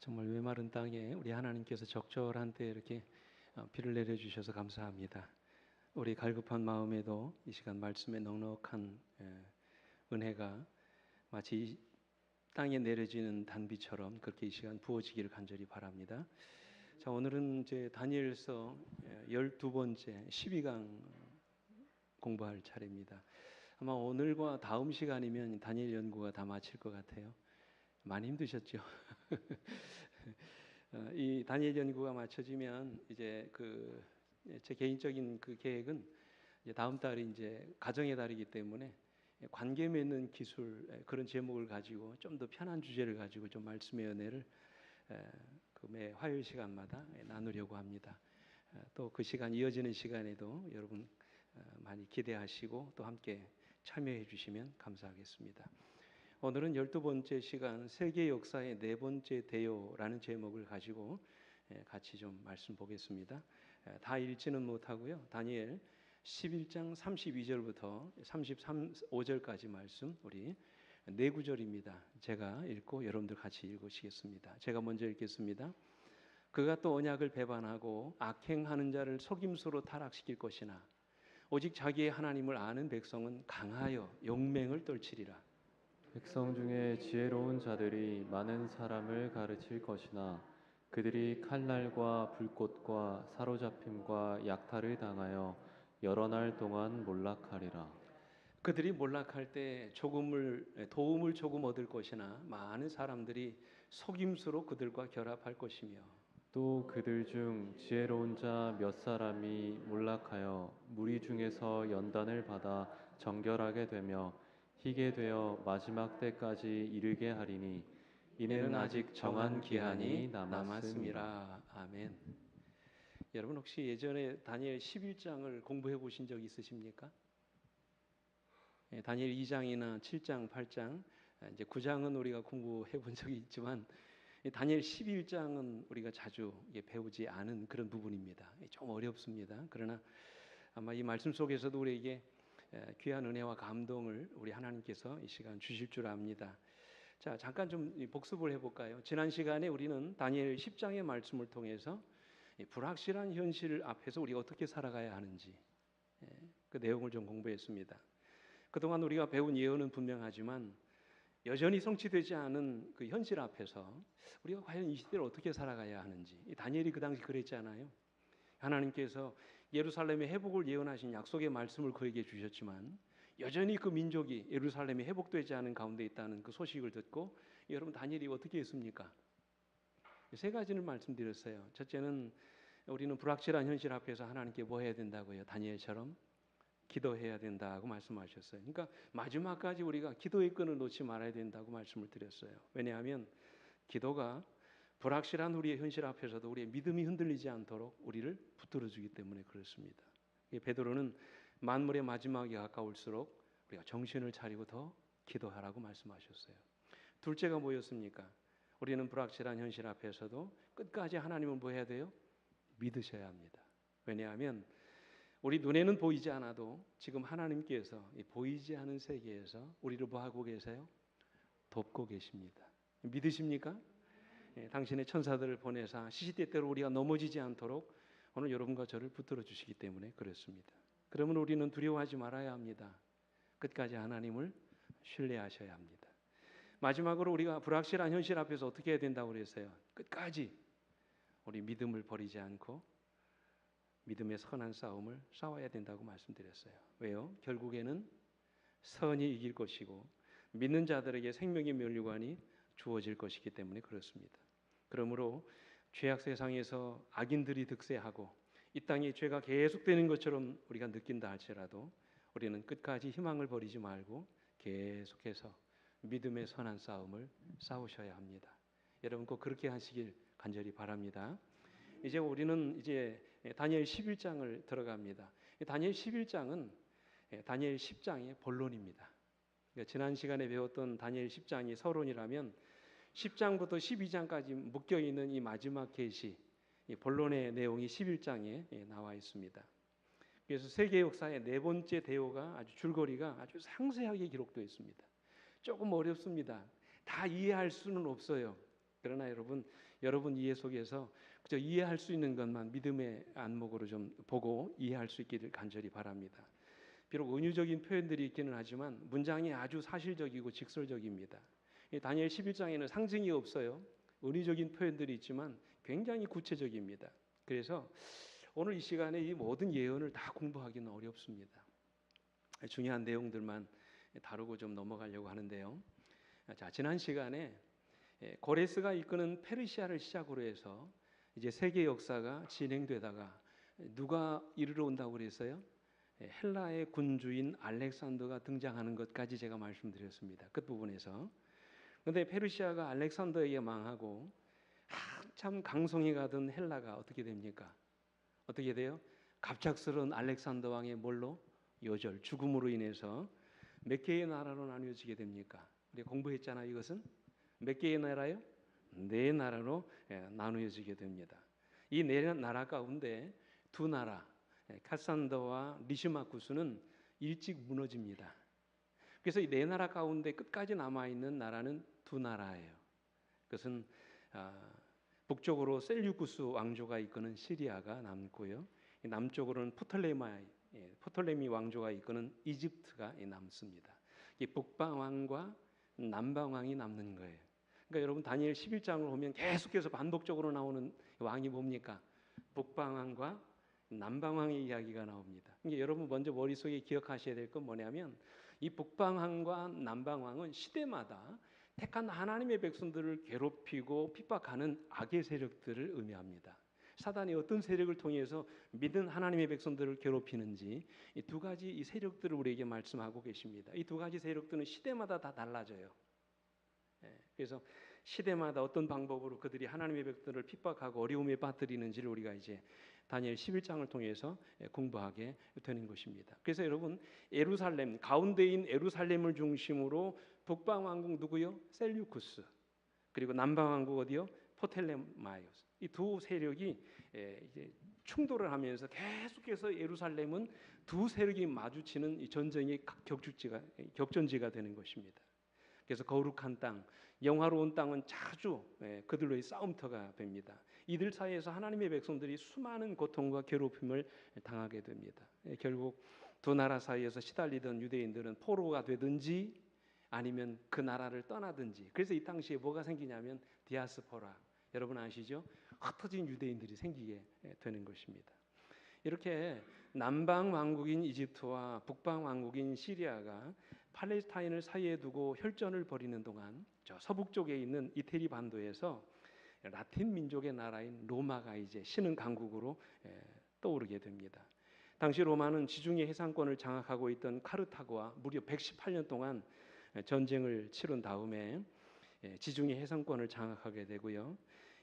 정말 메마른 땅에 우리 하나님께서 적절한 때에 이렇게 비를 내려주셔서 감사합니다. 우리 갈급한 마음에도 이 시간 말씀에 넉넉한 은혜가 마치 이 땅에 내려지는 단비처럼 그렇게 이 시간 부어지기를 간절히 바랍니다. 자, 오늘은 이제 다니엘서 12번째 12강 공부할 차례입니다. 아마 오늘과 다음 시간이면 다니엘 연구가 다 마칠 것 같아요. 많이 힘드셨죠? 이 다니엘 연구가 마쳐지면 이제 제 개인적인 계획은 이제 다음 달이 이제 가정의 달이기 때문에 관계 맺는 기술 그런 제목을 가지고 좀 더 편한 주제를 가지고 좀 말씀의 은혜를 매 화요일 시간마다 나누려고 합니다. 또 그 시간 이어지는 시간에도 여러분 많이 기대하시고 또 함께 참여해 주시면 감사하겠습니다. 오늘은 12번째 시간 세계 역사의 네 번째 대요라는 제목을 가지고 같이 좀 말씀 보겠습니다. 다 읽지는 못하고요. 다니엘 11장 32절부터 35절까지 말씀 우리 네 구절입니다. 제가 읽고 여러분들 같이 읽으시겠습니다. 제가 먼저 읽겠습니다. 그가 또 언약을 배반하고 악행하는 자를 속임수로 타락시킬 것이나 오직 자기의 하나님을 아는 백성은 강하여 용맹을 떨치리라. 백성 중에 지혜로운 자들이 많은 사람을 가르칠 것이나 그들이 칼날과 불꽃과 사로잡힘과 약탈을 당하여 여러 날 동안 몰락하리라. 그들이 몰락할 때 도움을 조금 얻을 것이나 많은 사람들이 속임수로 그들과 결합할 것이며 또 그들 중 지혜로운 자 몇 사람이 몰락하여 무리 중에서 연단을 받아 정결하게 되며 희게 되어 마지막 때까지 이르게 하리니 이는 아직 정한 기한이 남았음이라. 남았음이라. 아멘. 여러분 혹시 예전에 다니엘 11장을 공부해 보신 적 있으십니까? 다니엘 2장이나 7장, 8장, 이제 9장은 우리가 공부해 본 적이 있지만 다니엘 11장은 우리가 자주 배우지 않은 그런 부분입니다. 좀 어렵습니다. 그러나 아마 이 말씀 속에서도 우리에게 귀한 은혜와 감동을 우리 하나님께서 이 시간 주실 줄 압니다. 자, 잠깐 좀 복습을 해볼까요? 지난 시간에 우리는 다니엘 10장의 말씀을 통해서 불확실한 현실 앞에서 우리가 어떻게 살아가야 하는지 그 내용을 좀 공부했습니다. 그동안 우리가 배운 예언은 분명하지만 여전히 성취되지 않은 그 현실 앞에서 우리가 과연 이 시대를 어떻게 살아가야 하는지 다니엘이 그 당시 그랬잖아요. 하나님께서 예루살렘의 회복을 예언하신 약속의 말씀을 그에게 주셨지만 여전히 그 민족이 예루살렘이 회복되지 않은 가운데 있다는 그 소식을 듣고 여러분 다니엘이 어떻게 했습니까? 세 가지를 말씀드렸어요. 첫째는 우리는 불확실한 현실 앞에서 하나님께 뭐 해야 된다고요? 다니엘처럼 기도해야 된다고 말씀하셨어요. 그러니까 마지막까지 우리가 기도의 끈을 놓지 말아야 된다고 말씀을 드렸어요. 왜냐하면 기도가 불확실한 우리의 현실 앞에서도 우리의 믿음이 흔들리지 않도록 우리를 붙들어주기 때문에 그렇습니다. 베드로는 만물의 마지막이 가까울수록 우리가 정신을 차리고 더 기도하라고 말씀하셨어요. 둘째가 뭐였습니까? 우리는 불확실한 현실 앞에서도 끝까지 하나님을 뭐 해야 돼요? 믿으셔야 합니다. 왜냐하면 우리 눈에는 보이지 않아도 지금 하나님께서 이 보이지 않은 세계에서 우리를 뭐 하고 계세요? 돕고 계십니다. 믿으십니까? 당신의 천사들을 보내사 시시때때로 우리가 넘어지지 않도록 오늘 여러분과 저를 붙들어 주시기 때문에 그렇습니다. 그러면 우리는 두려워하지 말아야 합니다. 끝까지 하나님을 신뢰하셔야 합니다. 마지막으로 우리가 불확실한 현실 앞에서 어떻게 해야 된다고 그랬어요? 끝까지 우리 믿음을 버리지 않고 믿음의 선한 싸움을 싸워야 된다고 말씀드렸어요. 왜요? 결국에는 선이 이길 것이고 믿는 자들에게 생명의 면류관이 주어질 것이기 때문에 그렇습니다. 그러므로 죄악 세상에서 악인들이 득세하고 이 땅에 죄가 계속되는 것처럼 우리가 느낀다 할지라도 우리는 끝까지 희망을 버리지 말고 계속해서 믿음의 선한 싸움을 싸우셔야 합니다. 여러분 꼭 그렇게 하시길 간절히 바랍니다. 이제 우리는 다니엘 11장을 들어갑니다. 다니엘 11장은 다니엘 10장의 본론입니다. 그러니까 지난 시간에 배웠던 다니엘 10장이 서론이라면 10장부터 12장까지 묶여있는 이 마지막 계시, 이 본론의 내용이 11장에 나와 있습니다. 그래서 세계 역사의 네 번째 대요가 아주 줄거리가 아주 상세하게 기록되어 있습니다. 조금 어렵습니다. 다 이해할 수는 없어요. 그러나 여러분 여러분 이해 속에서 그저 이해할 수 있는 것만 믿음의 안목으로 좀 보고 이해할 수 있기를 간절히 바랍니다. 비록 은유적인 표현들이 있기는 하지만 문장이 아주 사실적이고 직설적입니다. 이 다니엘 11장에는 상징이 없어요. 은유적인 표현들이 있지만 굉장히 구체적입니다. 그래서 오늘 이 시간에 이 모든 예언을 다 공부하기는 어렵습니다. 중요한 내용들만 다루고 좀 넘어가려고 하는데요. 자, 지난 시간에 고레스가 이끄는 페르시아를 시작으로 해서 이제 세계 역사가 진행되다가 누가 이르러 온다고 그랬어요? 헬라의 군주인 알렉산더가 등장하는 것까지 제가 말씀드렸습니다. 끝부분에서. 그런데 페르시아가 알렉산더에게 망하고 한참 강성이 가던 헬라가 어떻게 됩니까? 어떻게 돼요? 갑작스러운 알렉산더 왕의 뭘로? 요절, 죽음으로 인해서 몇 개의 나라로 나뉘어지게 됩니까? 우리 공부했잖아요. 이것은 몇 개의 나라요? 네 나라로 나누어지게 됩니다. 이 네 나라 가운데 두 나라, 카산더와 리시마쿠스는 일찍 무너집니다. 그래서 이 네 나라 가운데 끝까지 남아 있는 나라는 두 나라예요. 그것은 북쪽으로 셀류쿠스 왕조가 이끄는 시리아가 남고요. 남쪽으로는 포톨레미 왕조가 이끄는 이집트가 남습니다. 이 북방왕과 남방왕이 남는 거예요. 그러니까 여러분 다니엘 11장을 보면 계속해서 반복적으로 나오는 왕이 뭡니까? 북방왕과 남방왕의 이야기가 나옵니다. 그러니까 여러분 먼저 머릿속에 기억하셔야 될 건 뭐냐면 이 북방왕과 남방왕은 시대마다 택한 하나님의 백성들을 괴롭히고 핍박하는 악의 세력들을 의미합니다. 사단이 어떤 세력을 통해서 믿은 하나님의 백성들을 괴롭히는지 이 두 가지 이 세력들을 우리에게 말씀하고 계십니다. 이 두 가지 세력들은 시대마다 다 달라져요. 그래서 시대마다 어떤 방법으로 그들이 하나님의 백성들을 핍박하고 어려움에 빠뜨리는지를 우리가 이제 다니엘 11장을 통해서 공부하게 되는 것입니다. 그래서 여러분 예루살렘 가운데인 예루살렘을 중심으로 북방 왕국 누구요? 셀류쿠스. 그리고 남방 왕국 어디요? 포텔레마이오스. 이 두 세력이 이제 충돌을 하면서 계속해서 예루살렘은 두 세력이 마주치는 이 전쟁의 격전지가 되는 것입니다. 그래서 거룩한 땅, 영화로운 땅은 자주 그들로의 싸움터가 됩니다. 이들 사이에서 하나님의 백성들이 수많은 고통과 괴롭힘을 당하게 됩니다. 결국 두 나라 사이에서 시달리던 유대인들은 포로가 되든지 아니면 그 나라를 떠나든지. 그래서 이 당시에 뭐가 생기냐면 디아스포라. 여러분 아시죠? 흩어진 유대인들이 생기게 되는 것입니다. 이렇게 남방 왕국인 이집트와 북방 왕국인 시리아가 팔레스타인을 사이에 두고 혈전을 벌이는 동안 저 서북 쪽에 있는 이태리 반도에서 라틴 민족의 나라인 로마가 이제 신흥 강국으로 떠오르게 됩니다. 당시 로마는 지중해 해상권을 장악하고 있던 카르타고와 무려 118년 동안 전쟁을 치른 다음에 지중해 해상권을 장악하게 되고요.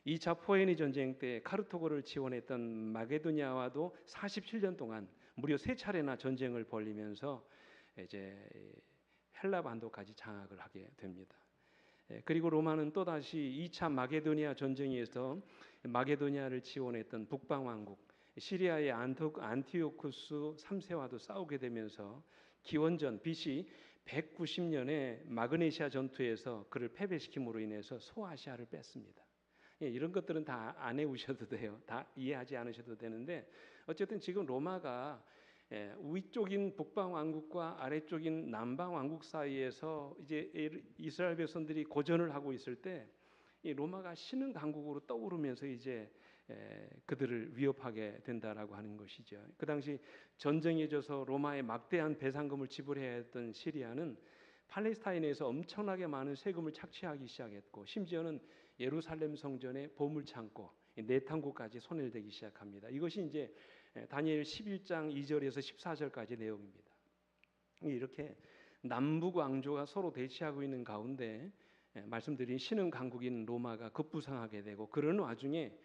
2차 포에니 전쟁 때 카르타고를 지원했던 마게도니아와도 47년 동안 무려 3차례나 전쟁을 벌이면서 이제 헬라 반도까지 장악을 하게 됩니다. 그리고 로마는 또다시 2차 마게도니아 전쟁에서 마게도니아를 지원했던 북방 왕국 시리아의 안티오쿠스 3세와도 싸우게 되면서 기원전 BC 190년에 마그네시아 전투에서 그를 패배시킴으로 인해서 소아시아를 뺐습니다. 이런 것들은 다 안 외우셔도 돼요. 다 이해하지 않으셔도 되는데 어쨌든 지금 로마가 위쪽인 북방 왕국과 아래쪽인 남방 왕국 사이에서 이제 이스라엘 백성들이 고전을 하고 있을 때 이 로마가 신흥 강국으로 떠오르면서 이제 그들을 위협하게 된다라고 하는 것이죠. 그 당시 전쟁에 져서 로마에 막대한 배상금을 지불해야 했던 시리아는 팔레스타인에서 엄청나게 많은 세금을 착취하기 시작했고 심지어는 예루살렘 성전의 보물 창고, 내탕고까지 손을 대기 시작합니다. 이것이 이제 다니엘 11장 2절에서 14절까지 내용입니다. 이렇게 남북 왕조가 서로 대치하고 있는 가운데 말씀드린 신흥 강국인 로마가 급부상하게 되고 그런 와중에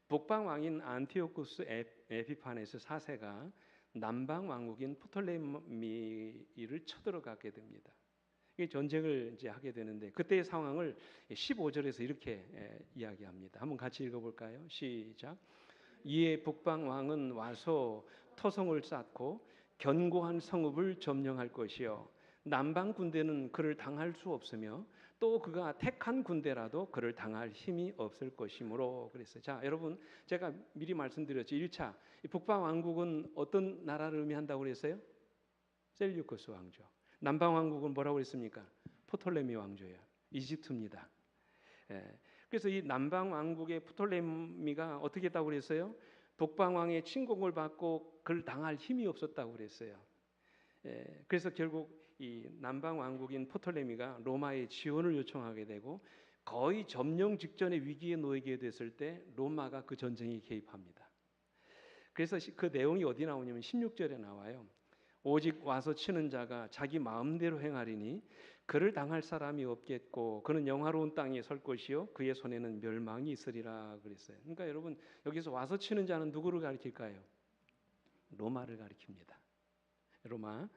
북방 왕인 안티오쿠스 에피파네스 4세가 남방 왕국인 프톨레미를 쳐들어가게 됩니다. 이 전쟁을 이제 하게 되는데 그때의 상황을 15절에서 이렇게 이야기합니다. 한번 같이 읽어볼까요? 시작. 이에 북방 왕은 와서 토성을 쌓고 견고한 성읍을 점령할 것이요 남방 군대는 그를 당할 수 없으며 또 그가 택한 군대라도 그를 당할 힘이 없을 것이므로 그랬어요. 자, 여러분 제가 미리 말씀드렸죠. 1차 북방 왕국은 어떤 나라를 의미한다고 그랬어요? 셀류커스 왕조. 남방 왕국은 뭐라고 그랬습니까? 포톨레미 왕조예요. 이집트입니다. 예. 그래서 이 남방 왕국의 프톨레미가 어떻게 했다고 그랬어요? 북방 왕의 침공을 받고 그를 당할 힘이 없었다고 그랬어요. 예. 그래서 결국 이 남방 왕국인 포톨레미가 로마의 지원을 요청하게 되고 거의 점령 직전의 위기에 놓이게 됐을 때 로마가 그 전쟁에 개입합니다. 그래서 그 내용이 어디 나오냐면 16절에 나와요. 오직 와서 치는 자가 자기 마음대로 행하리니 그를 당할 사람이 없겠고 그는 영화로운 땅에 설 것이요 그의 손에는 멸망이 있으리라 그랬어요. 그러니까 여러분 여기서 와서 치는 자는 누구를 가리킬까요? 로마를 가리킵니다. 로마.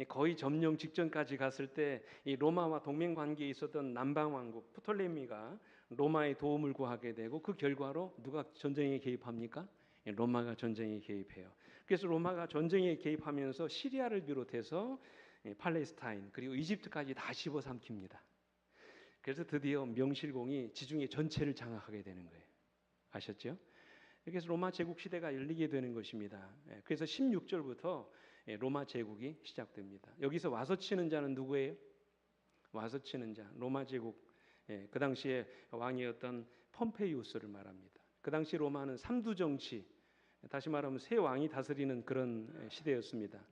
거의 점령 직전까지 갔을 때 이 로마와 동맹 관계에 있었던 남방 왕국 프톨레미가 로마의 도움을 구하게 되고 그 결과로 누가 전쟁에 개입합니까? 로마가 전쟁에 개입해요. 그래서 로마가 전쟁에 개입하면서 시리아를 비롯해서 팔레스타인 그리고 이집트까지 다 집어삼킵니다. 그래서 드디어 명실공히 지중해 전체를 장악하게 되는 거예요. 아셨죠? 그래서 로마 제국 시대가 열리게 되는 것입니다. 그래서 16절부터 로마 제국이 시작됩니다. 여기서 와서 치는 자는 누구예요? 와서 치는 자, 로마 제국. 그 당시에 왕이었던 폼페이우스를 말합니다. 그 당시 로마는 삼두 정치, 다시 말하면 세 왕이 다스리는 그런 시대였습니다.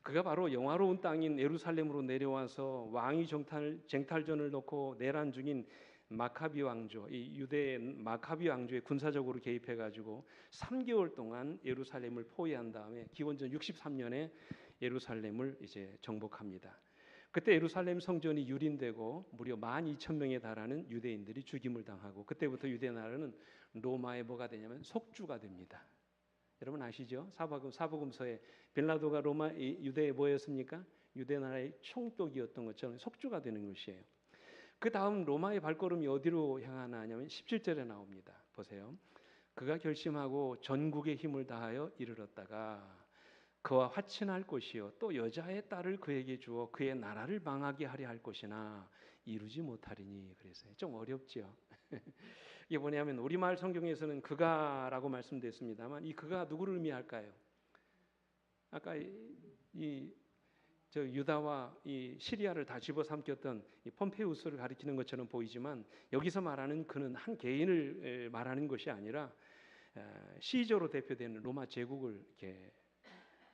그가 바로 영화로운 땅인 예루살렘으로 내려와서 왕위 쟁탈전을 놓고 내란 중인 마카비 왕조, 이 유대의 마카비 왕조에 군사적으로 개입해가지고 3개월 동안 예루살렘을 포위한 다음에 기원전 63년에 예루살렘을 이제 정복합니다. 그때 예루살렘 성전이 유린되고 무려 12,000명에 달하는 유대인들이 죽임을 당하고 그때부터 유대 나라는 로마의 뭐가 되냐면 속주가 됩니다. 여러분 아시죠? 사복음서에 빌라도가 로마 유대의 뭐였습니까? 유대 나라의 총독이었던 것처럼 속주가 되는 것이에요. 그 다음 로마의 발걸음이 어디로 향하나 하냐면 17절에 나옵니다. 보세요. 그가 결심하고 전국의 힘을 다하여 이르렀다가 그와 화친할 것이요 또 여자의 딸을 그에게 주어 그의 나라를 망하게 하려 할 것이나 이루지 못하리니 그랬어요. 좀 어렵죠. 이게 뭐냐면 우리말 성경에서는 그가라고 말씀됐습니다만 이 그가 누구를 의미할까요? 아까 저 유다와 이 시리아를 다 집어삼켰던 이 폼페우스를 가리키는 것처럼 보이지만 여기서 말하는 그는 한 개인을 말하는 것이 아니라 시저로 대표되는 로마 제국을 이렇게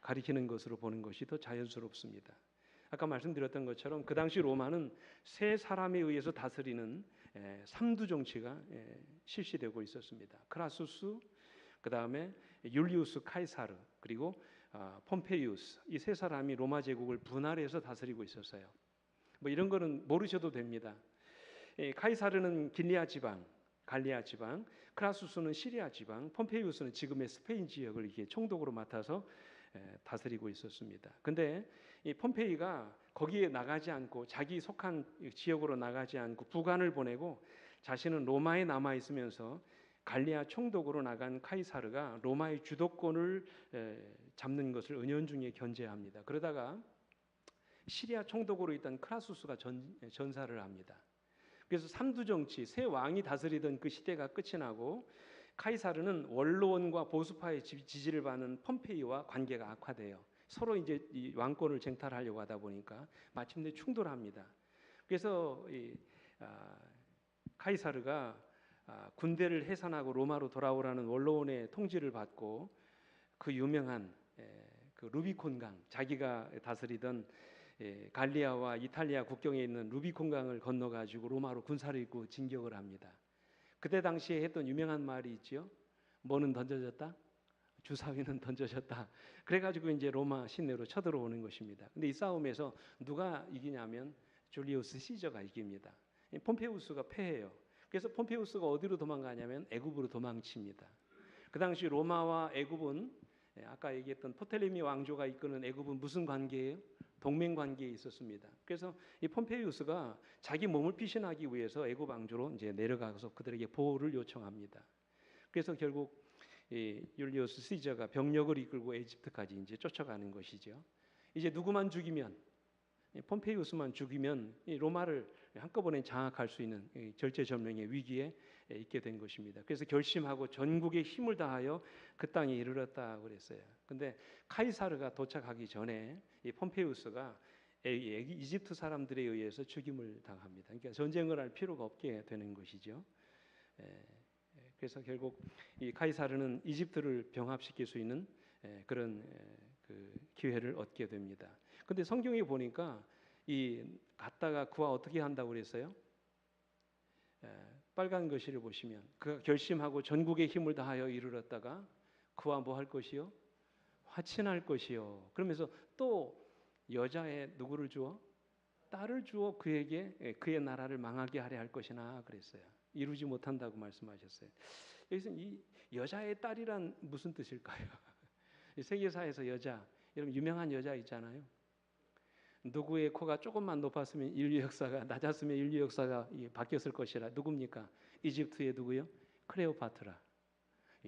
가리키는 것으로 보는 것이 더 자연스럽습니다. 아까 말씀드렸던 것처럼 그 당시 로마는 세 사람에 의해서 다스리는 삼두 정치가 실시되고 있었습니다. 크라수스, 그 다음에 율리우스 카이사르, 그리고 폼페이우스 이 세 사람이 로마 제국을 분할해서 다스리고 있었어요. 뭐 이런 거는 모르셔도 됩니다. 카이사르는 길리아 지방, 갈리아 지방, 크라수스는 시리아 지방, 폼페이우스는 지금의 스페인 지역을 이렇게 총독으로 맡아서 다스리고 있었습니다. 근데 이 폼페이가 거기에 나가지 않고 자기 속한 지역으로 나가지 않고 부관을 보내고 자신은 로마에 남아 있으면서 갈리아 총독으로 나간 카이사르가 로마의 주도권을 잡는 것을 은연중에 견제합니다. 그러다가 시리아 총독으로 있던 크라수스가 전사를 합니다. 그래서 삼두 정치, 세 왕이 다스리던 그 시대가 끝이 나고 카이사르는 원로원과 보수파의 지지를 받는 폼페이와 관계가 악화돼요. 서로 이제 이 왕권을 쟁탈하려고 하다 보니까 마침내 충돌합니다. 그래서 카이사르가 군대를 해산하고 로마로 돌아오라는 원로원의 통지를 받고 그 유명한 그 루비콘강, 자기가 다스리던 갈리아와 이탈리아 국경에 있는 루비콘강을 건너가지고 로마로 군사를 이끌고 진격을 합니다. 그때 당시에 했던 유명한 말이 있죠. 뭐는 던져졌다? 주사위는 던져졌다. 그래가지고 이제 로마 시내로 쳐들어오는 것입니다. 근데 이 싸움에서 누가 이기냐면 줄리우스 시저가 이깁니다. 폼페우스가 패해요. 그래서 폼페우스가 어디로 도망가냐면 애굽으로 도망칩니다. 그 당시 로마와 애굽은 아까 얘기했던 포텔레미 왕조가 이끄는 애굽은 무슨 관계예요? 동맹 관계에 있었습니다. 그래서 이 폼페이우스가 자기 몸을 피신하기 위해서 애굽 왕조로 이제 내려가서 그들에게 보호를 요청합니다. 그래서 결국 이 율리우스 시저가 병력을 이끌고 에집트까지 이제 쫓아가는 것이죠. 이제 누구만 죽이면 이 폼페이우스만 죽이면 이 로마를 한꺼번에 장악할 수 있는 이 절체절명의 위기에 있게 된 것입니다. 그래서 결심하고 전국의 힘을 다하여 그 땅에 이르렀다 그랬어요. 근데 카이사르가 도착하기 전에 이 폼페이우스가 이집트 사람들에 의해서 죽임을 당합니다. 그러니까 전쟁을 할 필요가 없게 되는 것이죠. 그래서 결국 이 카이사르는 이집트를 병합시킬 수 있는 그런 그 기회를 얻게 됩니다. 근데 성경에 보니까 이 갔다가 그와 어떻게 한다고 그랬어요? 빨간 글씨를 보시면 그가 결심하고 전국의 힘을 다하여 이르렀다가 그와 뭐 할 것이요? 화친할 것이요. 그러면서 또 여자의 누구를 주어? 딸을 주어 그에게 그의 나라를 망하게 하려 할 것이나 그랬어요. 이루지 못한다고 말씀하셨어요. 여기서 이 여자의 딸이란 무슨 뜻일까요? 세계사에서 여자, 여러분 유명한 여자 있잖아요. 누구의 코가 조금만 높았으면 인류 역사가 낮았으면 인류 역사가 바뀌었을 것이라. 누굽니까? 이집트의 누구요? 클레오파트라.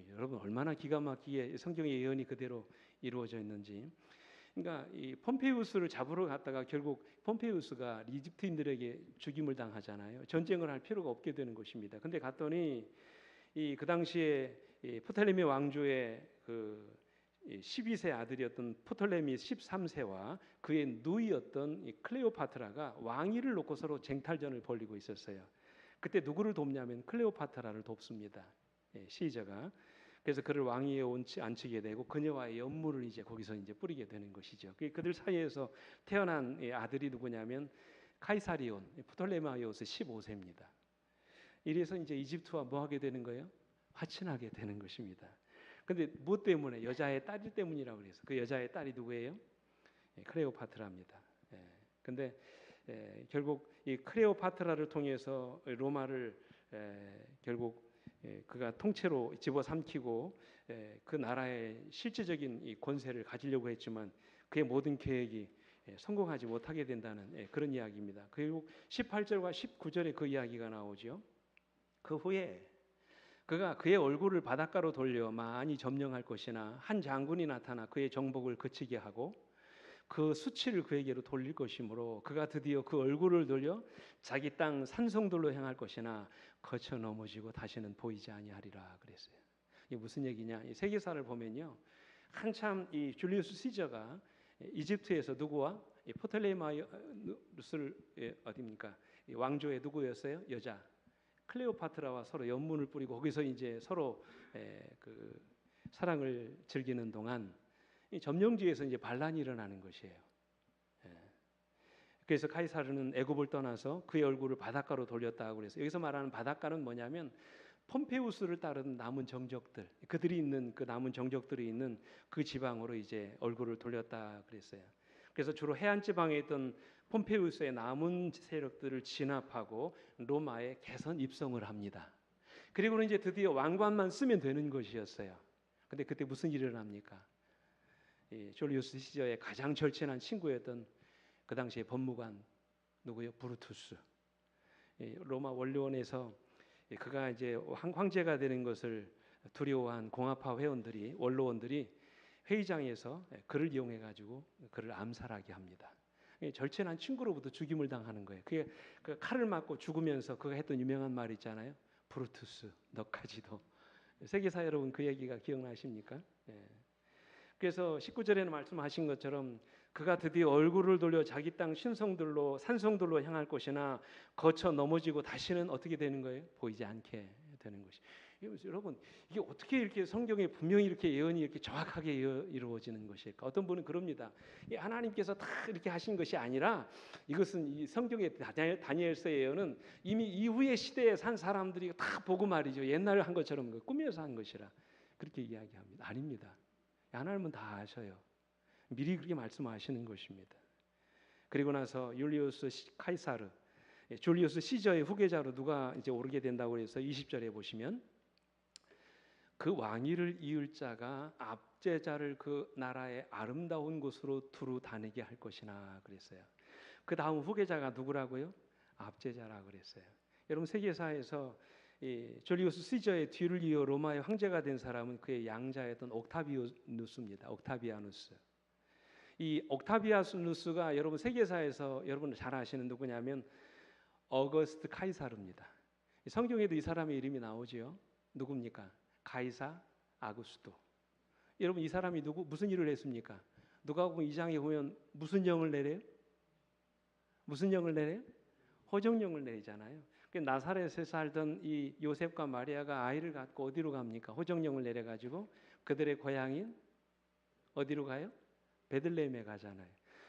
여러분 얼마나 기가 막히게 성경의 예언이 그대로 이루어져 있는지. 그러니까 이 폼페이우스를 잡으러 갔다가 결국 폼페이우스가 이집트인들에게 죽임을 당하잖아요. 전쟁을 할 필요가 없게 되는 것입니다. 근데 갔더니 그 당시에 프톨레미 왕조의 그 12세 아들이었던 프톨레미 13세와 그의 누이였던 클레오파트라가 왕위를 놓고 서로 쟁탈전을 벌이고 있었어요. 그때 누구를 돕냐면 클레오파트라를 돕습니다. 시저가. 그래서 그를 왕위에 앉히게 되고 그녀와의 연물을 이제 거기서 이제 뿌리게 되는 것이죠. 그들 사이에서 태어난 아들이 누구냐면 카이사리온 프톨레마이오스 15세입니다. 이래서 이제 이집트와 뭐 하게 되는 거예요? 화친하게 되는 것입니다. 근데 무엇 때문에? 여자의 딸이 때문이라고 그래서 그 여자의 딸이 누구예요? 클레오파트라입니다. 근데 결국 이 클레오파트라를 통해서 로마를 결국 그가 통째로 집어삼키고 그 나라의 실질적인 이 권세를 가지려고 했지만 그의 모든 계획이 성공하지 못하게 된다는 그런 이야기입니다. 그리고 18절과 19절에 그 이야기가 나오죠. 그 후에 그가 그의 얼굴을 바닷가로 돌려 많이 점령할 것이나 한 장군이 나타나 그의 정복을 그치게 하고 그 수치를 그에게로 돌릴 것이므로 그가 드디어 그 얼굴을 돌려 자기 땅 산성들로 향할 것이나 거쳐 넘어지고 다시는 보이지 아니하리라 그랬어요. 이게 무슨 얘기냐? 이 세계사를 보면요, 한참 이 줄리우스 시저가 이집트에서 누구와 이 포톨레마이오스를 어디입니까? 이 왕조의 누구였어요? 여자 클레오파트라와 서로 연문을 뿌리고 거기서 이제 서로 그 사랑을 즐기는 동안 이 점령지에서 이제 반란이 일어나는 것이에요. 그래서 카이사르는 애굽을 떠나서 그의 얼굴을 바닷가로 돌렸다고 그래서 여기서 말하는 바닷가는 뭐냐면 폼페우스를 따른 남은 정적들, 그들이 있는 그 남은 정적들이 있는 그 지방으로 이제 얼굴을 돌렸다 그랬어요. 그래서 주로 해안 지방에 있던 폼페우스의 남은 세력들을 진압하고 로마에 개선 입성을 합니다. 그리고는 이제 드디어 왕관만 쓰면 되는 것이었어요. 근데 그때 무슨 일이 일어납니까? 줄리우스 시저의 가장 절친한 친구였던 그 당시의 법무관 누구요? 브루투스. 로마 원료원에서 그가 이제 황제가 되는 것을 두려워한 공화파 회원들이 원로원들이 회의장에서 그를 이용해 가지고 그를 암살하게 합니다. 절친한 친구로부터 죽임을 당하는 거예요. 그게 그 칼을 맞고 죽으면서 그가 했던 유명한 말 있잖아요. 브루투스 너까지도. 세계사 여러분 그 얘기가 기억나십니까? 그래서 19절에는 말씀하신 것처럼 그가 드디어 얼굴을 돌려 자기 땅 신성들로 산성들로 향할 것이나 거쳐 넘어지고 다시는 어떻게 되는 거예요? 보이지 않게 되는 것이. 여러분 이게 어떻게 이렇게 성경에 분명히 이렇게 예언이 이렇게 정확하게 이루어지는 것일까? 어떤 분은 그럽니다. 하나님께서 다 이렇게 하신 것이 아니라 이것은 이 성경의 다니엘서의 예언은 이미 이후의 시대에 산 사람들이 다 보고 말이죠. 옛날에 한 것처럼 꾸며서 한 것이라 그렇게 이야기합니다. 아닙니다. 하나님은 다 아셔요. 미리 그렇게 말씀하시는 것입니다. 그리고 나서 율리우스 카이사르, 줄리우스 시저의 후계자로 누가 이제 오르게 된다고 해서 20절에 보시면 그 왕위를 이을 자가 압제자를 그 나라의 아름다운 곳으로 두루 다니게 할 것이나 그랬어요. 그 다음 후계자가 누구라고요? 압제자라 그랬어요. 여러분 세계사에서 이 줄리우스 시저의 뒤를 이어 로마의 황제가 된 사람은 그의 양자였던 옥타비아누스입니다. 옥타비아누스. 이 옥타비아누스가 여러분 세계사에서 여러분 잘 아시는 누구냐면 어거스트 카이사르입니다. 성경에도 이 사람의 이름이 나오지요. 누굽니까? 가이사 아구스토. 여러분 이 사람이 무슨 일을 했습니까? 누가복음 2장에 보면 무슨 영을 내려요? 무슨 영을 내려요? 호정령을 내리잖아요. 나사렛에 살던 이 요셉과 마리아가 아이를 갖고 어디로 갑니까? 호정령을 내려가지고 그들의 고향인 어디로 가요? 베들레헴에 가잖아요.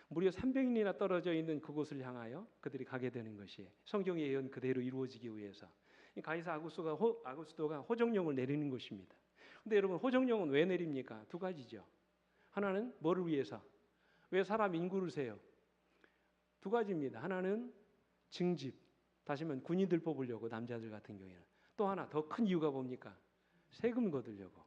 무려 300리나 떨어져 있는 그곳을 향하여 그들이 가게 되는 것이 성경의 예언 그대로 이루어지기 위해서 가이사 아구스토가 호정령을 내리는 것입니다. 근데 여러분 호정령은 왜 내립니까? 두 가지죠. 하나는 뭐를 위해서? 왜 사람 인구를 세요? 두 가지입니다. 하나는 징집, 다시 말하면 군인들 뽑으려고 남자들 같은 경우에는. 또 하나 더 큰 이유가 뭡니까? 세금 거두려고.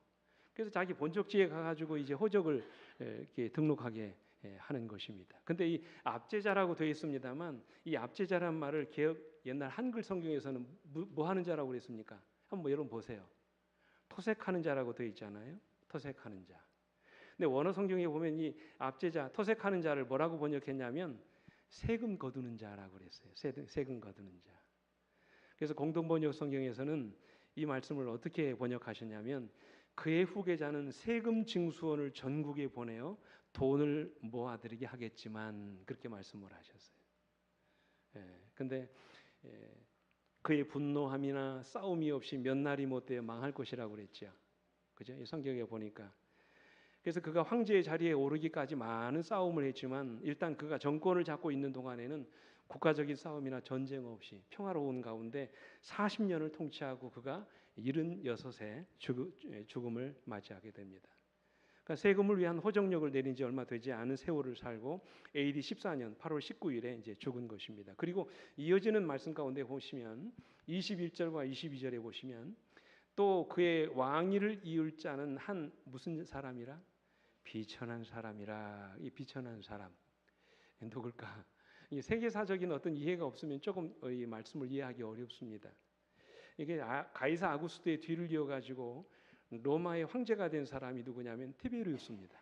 그래서 자기 본적지에 가가지고 이제 호적을 이렇게 등록하게 하는 것입니다. 근데 이 압제자라고 되어 있습니다만 이 압제자란 말을 옛날 한글 성경에서는 뭐 하는 자라고 그랬습니까? 한번 여러분 보세요. 토색하는 자라고 되어 있잖아요. 토색하는 자. 근데 원어 성경에 보면 이 압제자, 토색하는 자를 뭐라고 번역했냐면 세금 거두는 자라고 그랬어요. 세금 거두는 자. 그래서 공동 번역 성경에서는 이 말씀을 어떻게 번역하셨냐면 그의 후계자는 세금 징수원을 전국에 보내어 돈을 모아들이게 하겠지만 그렇게 말씀을 하셨어요. 근데 그의 분노함이나 싸움이 없이 몇 날이 못 되어 망할 것이라고 그랬죠. 그죠? 이 성경에 보니까. 그래서 그가 황제의 자리에 오르기까지 많은 싸움을 했지만 일단 그가 정권을 잡고 있는 동안에는 국가적인 싸움이나 전쟁 없이 평화로운 가운데 40년을 통치하고 그가 76세 죽음을 맞이하게 됩니다. 그러니까 세금을 위한 호정력을 내린 지 얼마 되지 않은 세월을 살고 AD 14년 8월 19일에 이제 죽은 것입니다. 그리고 이어지는 말씀 가운데 보시면 21절과 22절에 보시면 또 그의 왕위를 이을 자는 한 무슨 사람이라? 비천한 사람이라. 이 비천한 사람 누굴까? 이 세계사적인 어떤 이해가 없으면 조금 이 말씀을 이해하기 어렵습니다. 이게 가이사 아구스토의 뒤를 이어가지고 로마의 황제가 된 사람이 누구냐면 티베리우스입니다.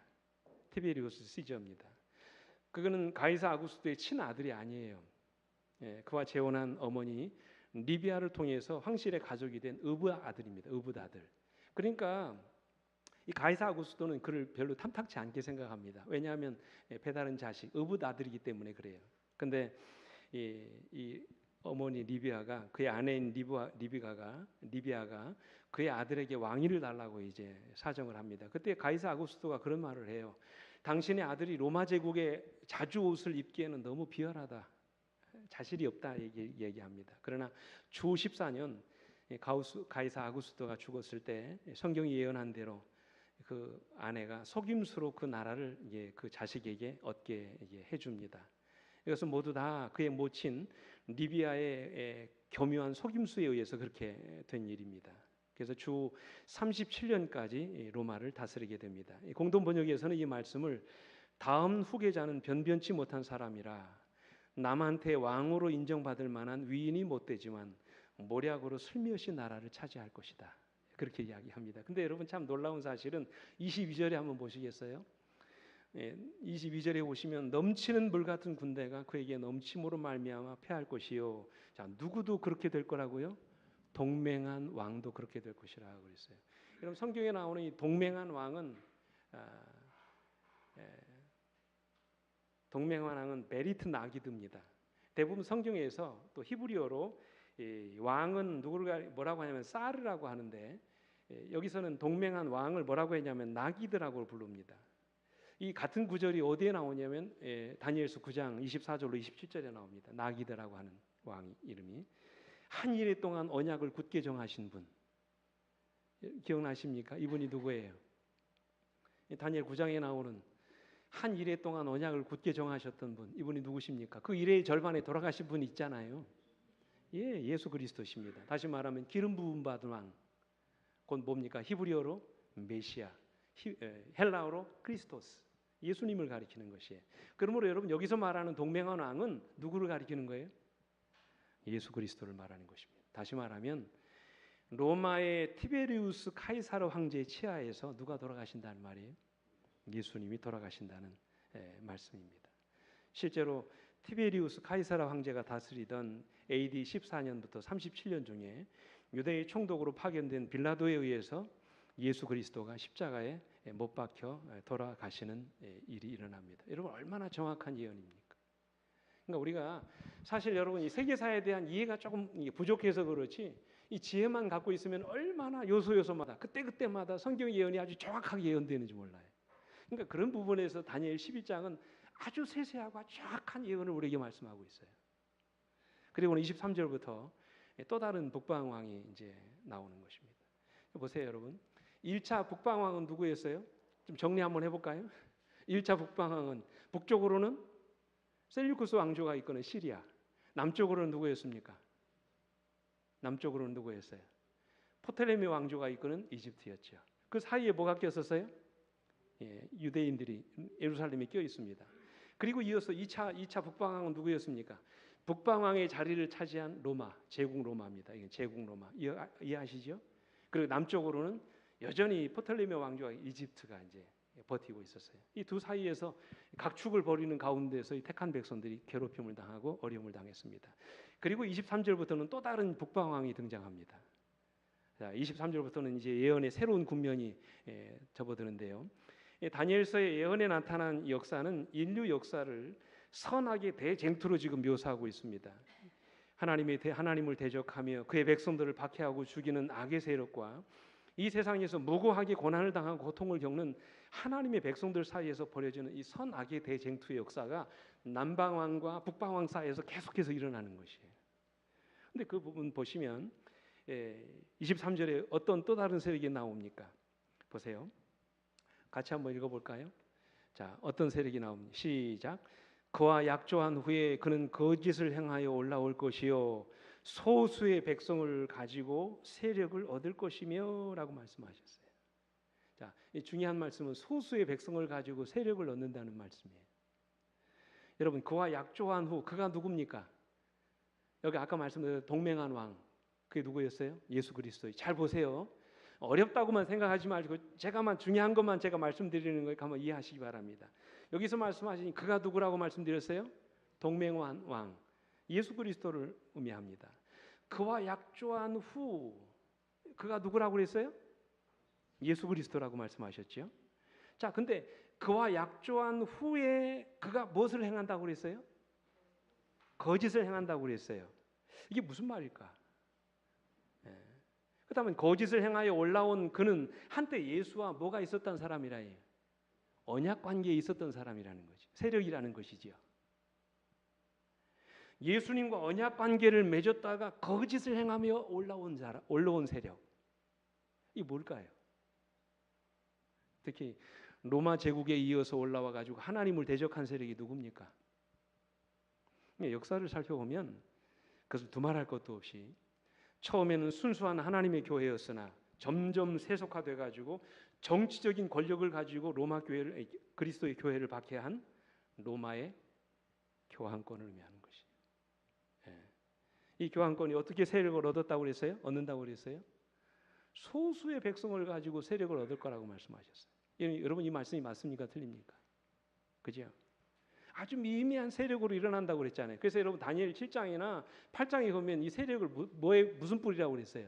티베리우스 시저입니다. 그거는 가이사 아구스토의 친아들이 아니에요. 그와 재혼한 어머니 리비아를 통해서 황실의 가족이 된 의붓 아들입니다. 의붓 아들. 그러니까 이 가이사 아구스토는 그를 별로 탐탁치 않게 생각합니다. 왜냐하면 배다른 자식, 의붓 아들이기 때문에 그래요. 근데 이 어머니 리비아가 그의 아내인 리비아가 그의 아들에게 왕위를 달라고 이제 사정을 합니다. 그때 가이사 아구스토가 그런 말을 해요. 당신의 아들이 로마 제국의 자주 옷을 입기에는 너무 비열하다. 자질이 없다 얘기합니다. 그러나 주 14년 가이사 아구스토가 죽었을 때 성경이 예언한 대로 그 아내가 속임수로 그 나라를 그 자식에게 얻게 해줍니다. 이것은 모두 다 그의 모친 리비아의 교묘한 속임수에 의해서 그렇게 된 일입니다. 그래서 주 37년까지 로마를 다스리게 됩니다. 공동 번역에서는 이 말씀을 다음 후계자는 변변치 못한 사람이라 남한테 왕으로 인정받을 만한 위인이 못 되지만 모략으로 슬며시 나라를 차지할 것이다. 그렇게 이야기합니다. 근데 여러분 참 놀라운 사실은 22절에 한번 보시겠어요? 22절에 보시면 넘치는 물 같은 군대가 그에게 넘침으로 말미암아 패할 것이요. 자, 누구도 그렇게 될 거라고요? 동맹한 왕도 그렇게 될 것이라고 그랬어요. 여러분 성경에 나오는 이 동맹한 왕은 베리트 나기드입니다. 대부분 성경에서 또 히브리어로 이 왕은 누구를 뭐라고 하냐면 사르라고 하는데 여기서는 동맹한 왕을 뭐라고 했냐면 나기드라고 부릅니다. 이 같은 구절이 어디에 나오냐면 다니엘서 9장 24절로 27절에 나옵니다. 나기드라고 하는 왕 이름이 한 이래 동안 언약을 굳게 정하신 분 기억나십니까? 이분이 누구예요? 다니엘 9장에 나오는 한 이래 동안 언약을 굳게 정하셨던 분 이분이 누구십니까? 그 이래의 절반에 돌아가신 분이 있잖아요. 예수 그리스도십니다. 다시 말하면 기름 부음 받은 왕. 곧 뭡니까? 히브리어로 메시아, 헬라어로 크리스토스. 예수님을 가리키는 것이에요. 그러므로 여러분 여기서 말하는 동맹한 왕은 누구를 가리키는 거예요? 예수 그리스도를 말하는 것입니다. 다시 말하면 로마의 티베리우스 카이사르 황제의 치하에서 누가 돌아가신다는 말이에요? 예수님이 돌아가신다는 말씀입니다. 실제로 티베리우스 카이사라 황제가 다스리던 AD 14년부터 37년 중에 유대의 총독으로 파견된 빌라도에 의해서 예수 그리스도가 십자가에 못 박혀 돌아가시는 일이 일어납니다. 여러분 얼마나 정확한 예언입니까? 그러니까 우리가 사실 여러분 이 세계사에 대한 이해가 조금 부족해서 그렇지 이 지혜만 갖고 있으면 얼마나 요소요소마다 그때그때마다 성경 예언이 아주 정확하게 예언되는지 몰라요. 그러니까 그런 부분에서 다니엘 11장은 아주 세세하고 아주 정확한 예언을 우리에게 말씀하고 있어요. 그리고 23절부터 또 다른 북방왕이 이제 나오는 것입니다. 보세요, 여러분. 1차 북방왕은 누구였어요? 좀 정리 한번 해볼까요? 1차 북방왕은 북쪽으로는 셀류쿠스 왕조가 이끄는 시리아, 남쪽으로는 누구였습니까? 남쪽으로는 누구였어요? 포텔레미 왕조가 이끄는 이집트였죠. 그 사이에 뭐가 꼈었어요? 유대인들이 예루살렘에 껴 있습니다. 그리고 이어서 2차 북방왕은 누구였습니까? 북방왕의 자리를 차지한 로마, 제국 로마입니다. 이게 제국 로마. 이해하시죠? 그리고 남쪽으로는 여전히 포텔레미 왕조와 이집트가 이제 버티고 있었어요. 이 두 사이에서 각축을 벌이는 가운데서 이 택한 백성들이 괴롭힘을 당하고 어려움을 당했습니다. 그리고 23절부터는 또 다른 북방왕이 등장합니다. 자, 23절부터는 이제 예언의 새로운 국면이 접어드는데요. 다니엘서의 예언에 나타난 이 역사는 인류 역사를 선악의 대쟁투로 지금 묘사하고 있습니다. 하나님을 대적하며 그의 백성들을 박해하고 죽이는 악의 세력과 이 세상에서 무고하게 고난을 당하고 고통을 겪는 하나님의 백성들 사이에서 벌어지는 이 선악의 대쟁투의 역사가 남방왕과 북방왕 사이에서 계속해서 일어나는 것이에요. 근데 그 부분 보시면 23절에 어떤 또 다른 세력이 나옵니까? 보세요. 같이 한번 읽어볼까요? 자, 어떤 세력이 나옵니까? 시작. 그와 약조한 후에 그는 거짓을 행하여 올라올 것이요 소수의 백성을 가지고 세력을 얻을 것이며라고 말씀하셨어요. 자, 이 중요한 말씀은 소수의 백성을 가지고 세력을 얻는다는 말씀이에요. 여러분, 그와 약조한 후 그가 누굽니까? 여기 아까 말씀드린 동맹한 왕, 그게 누구였어요? 예수 그리스도. 잘 보세요. 어렵다고만 생각하지 말고 제가만 중요한 것만 제가 말씀드리는 거에 한번 이해하시기 바랍니다. 여기서 말씀하신 그가 누구라고 말씀드렸어요? 동맹한 왕, 예수 그리스도를 의미합니다. 그와 약조한 후 그가 누구라고 그랬어요? 예수 그리스도라고 말씀하셨죠. 자, 근데 그와 약조한 후에 그가 무엇을 행한다고 그랬어요? 거짓을 행한다고 그랬어요. 이게 무슨 말일까? 그렇다면 거짓을 행하여 올라온 그는 한때 예수와 뭐가 있었던 사람이라 해요? 언약 관계에 있었던 사람이라는 거죠. 세력이라는 것이지요. 예수님과 언약 관계를 맺었다가 거짓을 행하며 올라온 세력. 이게 뭘까요? 특히 로마 제국에 이어서 올라와 가지고 하나님을 대적한 세력이 누굽니까? 역사를 살펴보면 그것을 두말할 것도 없이 처음에는 순수한 하나님의 교회였으나 점점 세속화돼 가지고 정치적인 권력을 가지고 로마 교회를 그리스도의 교회를 박해한 로마의 교황권을 의미하는 것이에요. 이 교황권이 어떻게 세력을 얻었다고 그랬어요? 얻는다고 그랬어요? 소수의 백성을 가지고 세력을 얻을 거라고 말씀하셨어요. 여러분 이 말씀이 맞습니까? 틀립니까? 그죠? 아주 미미한 세력으로 일어난다고 그랬잖아요. 그래서 여러분 다니엘 7장이나 8장에 보면 이 세력을 무슨 뿌리라고 그랬어요?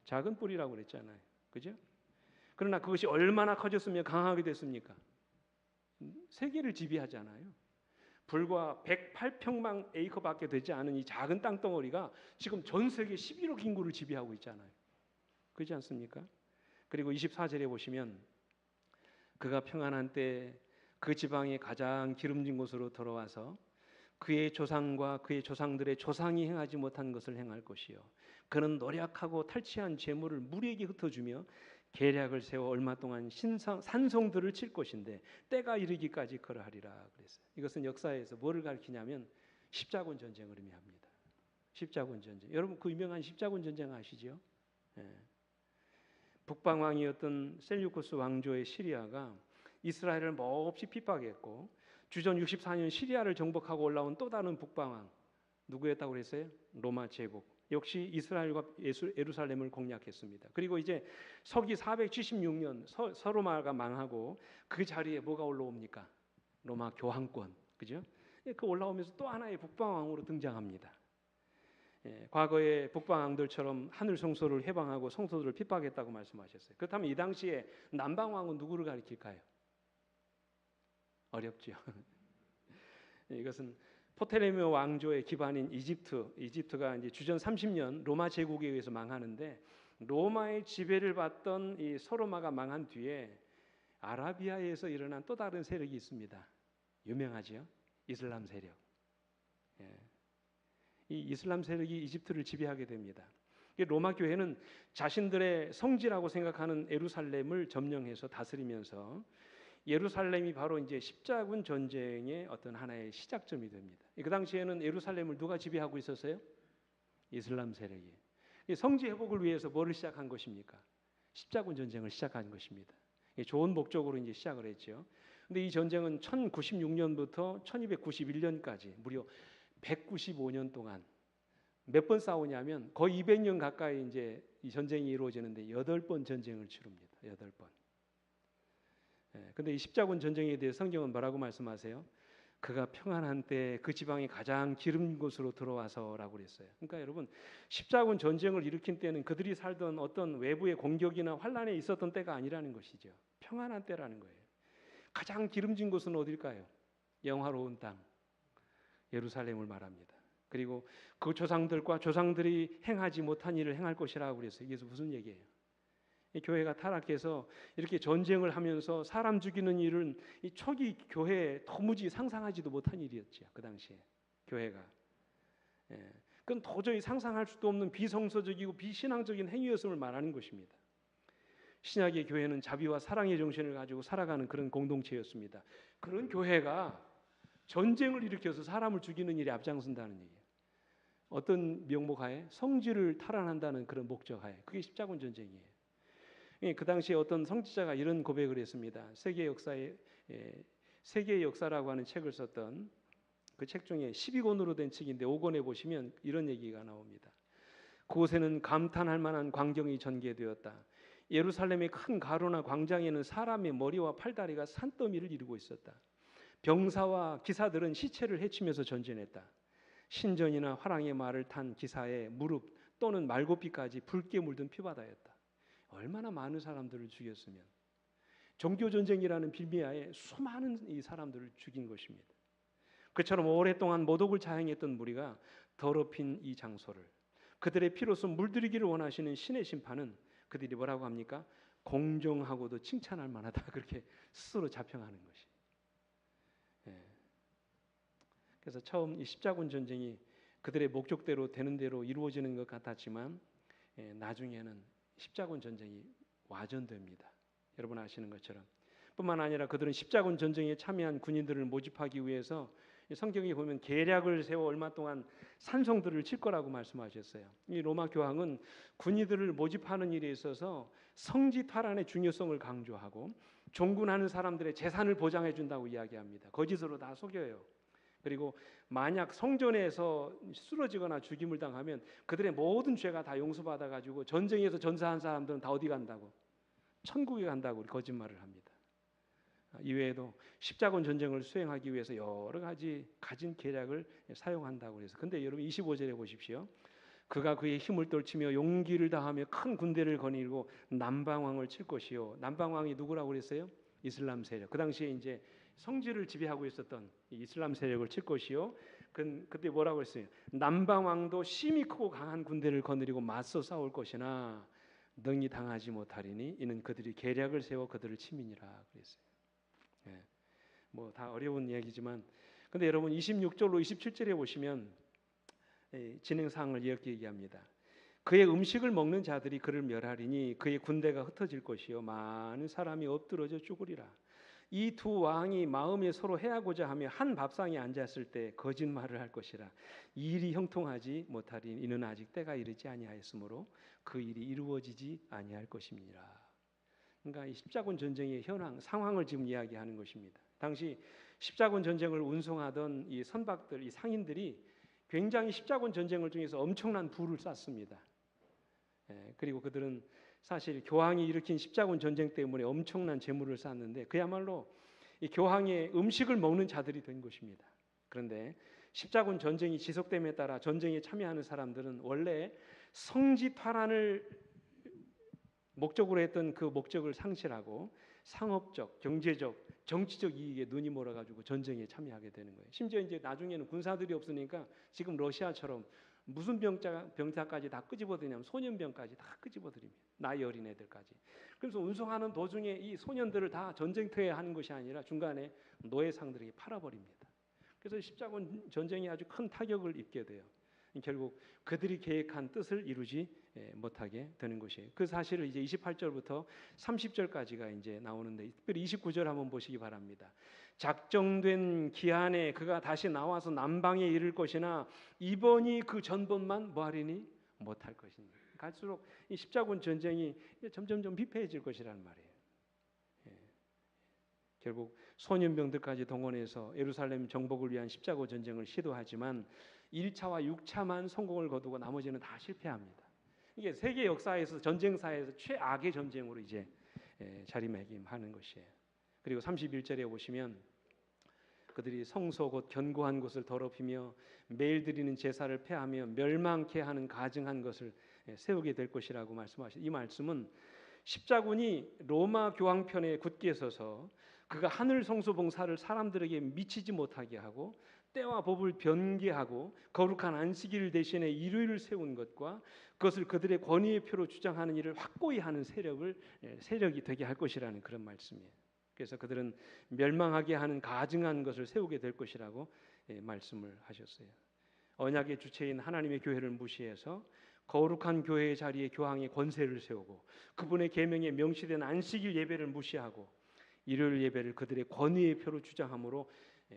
작은 뿌리라고 그랬잖아요. 그죠? 그러나 그것이 얼마나 커졌으면 강하게 됐습니까? 세계를 지배하잖아요. 불과 108평방 에이커밖에 되지 않은 이 작은 땅덩어리가 지금 전 세계 11억 인구를 지배하고 있잖아요. 그렇지 않습니까? 그리고 24절에 보시면 그가 평안한 때 그 지방의 가장 기름진 곳으로 들어와서 그의 조상과 그의 조상들의 조상이 행하지 못한 것을 행할 것이요 그는 노력하고 탈취한 재물을 무리에게 흩어주며 계략을 세워 얼마 동안 산성들을 칠 것인데 때가 이르기까지 그러하리라 그랬어요. 이것은 역사에서 뭐를 가리키냐면 십자군 전쟁을 의미합니다. 십자군 전쟁. 여러분 그 유명한 십자군 전쟁 아시죠? 북방왕이었던 셀류쿠스 왕조의 시리아가 이스라엘을 몹시 핍박했고 주전 64년 시리아를 정복하고 올라온 또 다른 북방왕 누구였다고 그랬어요? 로마 제국. 역시 이스라엘과 예루살렘을 공략했습니다. 그리고 이제 서기 476년 서로마가 망하고 그 자리에 뭐가 올라옵니까? 로마 교황권, 그죠? 그 올라오면서 또 하나의 북방왕으로 등장합니다. 과거의 북방왕들처럼 하늘 성소를 해방하고 성소들을 핍박했다고 말씀하셨어요. 그렇다면 이 당시에 남방왕은 누구를 가리킬까요? 어렵죠. 이것은 포텔레미 왕조의 기반인 이집트가 이제 주전 30년 로마 제국에 의해서 망하는데, 로마의 지배를 받던 이 서로마가 망한 뒤에 아라비아에서 일어난 또 다른 세력이 있습니다. 유명하죠? 이슬람 세력. 이 이슬람 세력이 이집트를 지배하게 됩니다. 로마 교회는 자신들의 성지라고 생각하는 예루살렘을 점령해서 다스리면서, 예루살렘이 바로 이제 십자군 전쟁의 어떤 하나의 시작점이 됩니다. 그 당시에는 예루살렘을 누가 지배하고 있었어요? 이슬람 세력이. 성지 회복을 위해서 뭐를 시작한 것입니까? 십자군 전쟁을 시작한 것입니다. 좋은 목적으로 이제 시작을 했죠. 근데 이 전쟁은 1096년부터 1291년까지 무려 195년 동안 몇 번 싸우냐면 거의 200년 가까이 이제 이 전쟁이 이루어지는데 8번 전쟁을 치릅니다. 8번. 근데 이 십자군 전쟁에 대해 성경은 뭐라고 말씀하세요? 그가 평안한 때 그 지방이 가장 기름 곳으로 들어와서라고 그랬어요. 그러니까 여러분, 십자군 전쟁을 일으킨 때는 그들이 살던 어떤 외부의 공격이나 환란에 있었던 때가 아니라는 것이죠. 평안한 때라는 거예요. 가장 기름진 곳은 어딜까요? 영화로운 땅, 예루살렘을 말합니다. 그리고 그 조상들과 조상들이 행하지 못한 일을 행할 것이라고 그랬어요. 이게 무슨 얘기예요? 이 교회가 타락해서 이렇게 전쟁을 하면서 사람 죽이는 일은 이 초기 교회에 도무지 상상하지도 못한 일이었죠. 그 당시에 교회가. 그건 도저히 상상할 수도 없는 비성서적이고 비신앙적인 행위였음을 말하는 것입니다. 신약의 교회는 자비와 사랑의 정신을 가지고 살아가는 그런 공동체였습니다. 그런 교회가 전쟁을 일으켜서 사람을 죽이는 일에 앞장선다는 얘기예요. 어떤 명목하에? 성지를 탈환한다는 그런 목적하에. 그게 십자군 전쟁이에요. 그 당시에 어떤 성지자가 이런 고백을 했습니다. 세계의 역사라고 하는 책을 썼던 그 책 중에 12권으로 된 책인데 5권에 보시면 이런 얘기가 나옵니다. 그곳에는 감탄할 만한 광경이 전개되었다. 예루살렘의 큰 가로나 광장에는 사람의 머리와 팔다리가 산더미를 이루고 있었다. 병사와 기사들은 시체를 해치면서 전진했다. 신전이나 화랑의 말을 탄 기사의 무릎 또는 말고삐까지 붉게 물든 피바다였다. 얼마나 많은 사람들을 죽였으면. 종교전쟁이라는 빌미하에 수많은 이 사람들을 죽인 것입니다. 그처럼 오랫동안 모독을 자행했던 무리가 더럽힌 이 장소를 그들의 피로써 물들이기를 원하시는 신의 심판은 그들이 뭐라고 합니까? 공정하고도 칭찬할 만하다. 그렇게 스스로 자평하는 것이. 그래서 처음 이 십자군 전쟁이 그들의 목적대로 되는 대로 이루어지는 것 같았지만 나중에는 십자군 전쟁이 와전됩니다. 여러분 아시는 것처럼. 뿐만 아니라 그들은 십자군 전쟁에 참여한 군인들을 모집하기 위해서 성경에 보면 계략을 세워 얼마 동안 산성들을 칠 거라고 말씀하셨어요. 이 로마 교황은 군인들을 모집하는 일에 있어서 성지 탈환의 중요성을 강조하고 종군하는 사람들의 재산을 보장해 준다고 이야기합니다. 거짓으로 다 속여요. 그리고 만약 성전에서 쓰러지거나 죽임을 당하면 그들의 모든 죄가 다 용서받아 가지고 전쟁에서 전사한 사람들은 다 어디 간다고? 천국에 간다고 거짓말을 합니다. 이외에도 십자군 전쟁을 수행하기 위해서 여러 가지 가진 계략을 사용한다고 해서. 근데 여러분 25절에 보십시오. 그가 그의 힘을 떨치며 용기를 다하며 큰 군대를 거느리고 남방왕을 칠 것이요. 남방왕이 누구라고 그랬어요? 이슬람 세력. 그 당시에 이제 성지를 지배하고 있었던 이슬람 세력을 칠 것이요. 그때 뭐라고 했어요? 남방왕도 심히 크고 강한 군대를 거느리고 맞서 싸울 것이나 능히 당하지 못하리니 이는 그들이 계략을 세워 그들을 치민이라 그랬어요. 뭐 다 어려운 이야기지만, 근데 여러분 26절로 27절에 보시면 진행 사항을 이렇게 얘기합니다. 그의 음식을 먹는 자들이 그를 멸하리니 그의 군대가 흩어질 것이요 많은 사람이 엎드러져 죽으리라. 이 두 왕이 마음에 서로 해하고자 하며 한 밥상에 앉았을 때 거짓말을 할 것이라. 이 일이 형통하지 못하리니 이는 아직 때가 이르지 아니하였으므로 그 일이 이루어지지 아니할 것입니다. 그러니까 이 십자군 전쟁의 현황, 상황을 지금 이야기하는 것입니다. 당시 십자군 전쟁을 운송하던 이 선박들, 이 상인들이 굉장히 십자군 전쟁을 통해서 엄청난 부를 쌓습니다. 그리고 그들은 사실 교황이 일으킨 십자군 전쟁 때문에 엄청난 재물을 쌓았는데 그야말로 이 교황의 음식을 먹는 자들이 된 것입니다. 그런데 십자군 전쟁이 지속됨에 따라 전쟁에 참여하는 사람들은 원래 성지탈환을 목적으로 했던 그 목적을 상실하고 상업적, 경제적, 정치적 이익에 눈이 멀어가지고 전쟁에 참여하게 되는 거예요. 심지어 이제 나중에는 군사들이 없으니까 지금 러시아처럼 무슨 병사까지 다 끄집어들냐면 소년병까지 다 끄집어들입니다. 나이 어린 애들까지. 그래서 운송하는 도중에 이 소년들을 다 전쟁터에 하는 것이 아니라 중간에 노예상들에게 팔아버립니다. 그래서 십자군 전쟁이 아주 큰 타격을 입게 돼요. 결국 그들이 계획한 뜻을 이루지 못하게 되는 것이에요. 그 사실을 이제 28절부터 30절까지가 이제 나오는데 특별히 29절 한번 보시기 바랍니다. 작정된 기한에 그가 다시 나와서 남방에 이를 것이나 이번이 그 전번만 뭐하리니 못할 것이니. 갈수록 이 십자군 전쟁이 점점 비폐해질 것이라는 말이에요. 결국 소년병들까지 동원해서 예루살렘 정복을 위한 십자군 전쟁을 시도하지만 1차와 6차만 성공을 거두고 나머지는 다 실패합니다. 이게 세계 역사에서 전쟁사에서 최악의 전쟁으로 이제 자리매김하는 것이에요. 그리고 31절에 보시면 그들이 성소 곧 견고한 곳을 더럽히며 매일 드리는 제사를 폐하며 멸망케 하는 가증한 것을 세우게 될 것이라고 말씀하시죠. 이 말씀은 십자군이 로마 교황편에 굳게 서서 그가 하늘 성소 봉사를 사람들에게 미치지 못하게 하고 때와 법을 변개하고 거룩한 안식일 대신에 일요일을 세운 것과 그것을 그들의 권위의 표로 주장하는 일을 확고히 하는 세력이 되게 할 것이라는 그런 말씀이에요. 그래서 그들은 멸망하게 하는 가증한 것을 세우게 될 것이라고 말씀을 하셨어요. 언약의 주체인 하나님의 교회를 무시해서 거룩한 교회의 자리에 교황의 권세를 세우고 그분의 계명에 명시된 안식일 예배를 무시하고 일요일 예배를 그들의 권위의 표로 주장함으로